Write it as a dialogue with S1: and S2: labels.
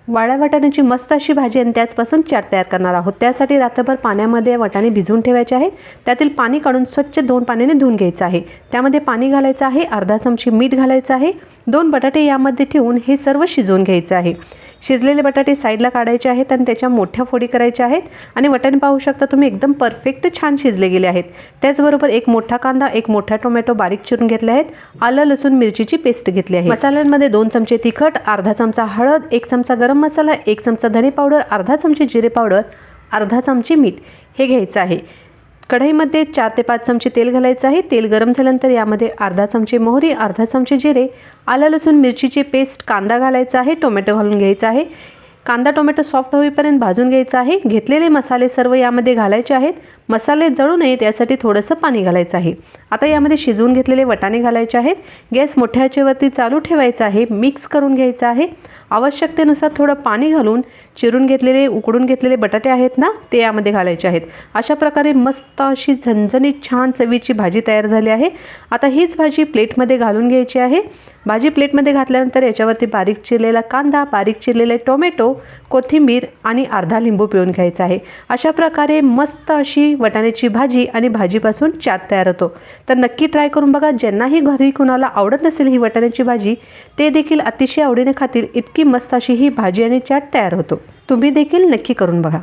S1: वाळ्या वाटाण्याची मस्त अशी भाजी आणि त्याचपासून चाट तयार करणार आहोत। त्यासाठी रात्रभर पाण्यामध्ये वाटाणे भिजवून ठेवायचे आहेत। त्यातील पाणी काढून स्वच्छ 2 पाण्याने धुवून घ्यायचं आहे। त्यामध्ये पाणी घालायचं आहे, अर्धा चमचा मीठ घालायचं आहे, 2 बटाटे यामध्ये ठेवून हे सर्व शिजवून घ्यायचं आहे। शिजलेले बटाटे साईडला काढायचे आहेत आणि त्याच्या मोठ्या फोडी करायच्या आहेत आणि वाटाणे पाहू शकता तुम्ही एकदम परफेक्ट छान शिजले गेले आहेत। त्याचबरोबर एक मोठा कांदा, एक मोठा टोमॅटो बारीक चिरून घेतले आहेत, आलं लसूण मिरचीची पेस्ट घेतली आहे। मसाल्यांमध्ये 2 चमचे तिखट, अर्धा चमचा हळद, 1 चमचा गरम मसाला, 1 चमचा धने पावडर, अर्धा चमचे जिरे पावडर, अर्धा चमचे मीठ हे घ्यायचं आहे। कढईमध्ये 4 ते 5 चमचे तेल घालायचं आहे। तेल गरम झाल्यानंतर यामध्ये अर्धा चमचे मोहरी, अर्धा चमचे जिरे, आलं लसूण मिरचीची पेस्ट, कांदा घालायचा आहे, टोमॅटो घालून घ्यायचा आहे। कांदा टोमॅटो सॉफ्ट होईपर्यंत भाजून घ्यायचा आहे। घेतलेले मसाले सर्व यामध्ये घालायचे आहेत। मसाले जळू नये त्यासाठी थोडंसं पाणी घालायचं आहे। आता यामध्ये शिजवून घेतलेले वाटाणे घालायचे आहेत। गॅस मोठ्या आचेवरती चालू ठेवायचा आहे। मिक्स करून घ्यायचं आहे। आवश्यकतेनुसार थोडं पाणी घालून चिरून घेतलेले उकडून घेतलेले बटाटे आहेत ना ते यामध्ये घालायचे आहेत। अशा प्रकारे मस्त अशी झणझणीत छान चवीची भाजी तयार झाली आहे। आता हीच भाजी प्लेटमध्ये घालून घ्यायची आहे। भाजी प्लेटमध्ये घातल्यानंतर याच्यावरती बारीक चिरलेला कांदा, बारीक चिरलेले टोमॅटो, कोथिंबीर आणि अर्धा लिंबू पिळून घ्यायचा आहे। अशा प्रकारे मस्त अशी वाटाण्याची भाजी आणि भाजीपासून चाट तयार होतो। तर नक्की ट्राय करून बघा। ज्यांनाही घरी कुणाला आवडत नसेल ही वाटाण्याची भाजी ते देखील अतिशय आवडीने खातील। इतकी मस्त अशी ही भाजी आणि चाट तयार होतो। तुम्ही देखील नक्की करून बघा।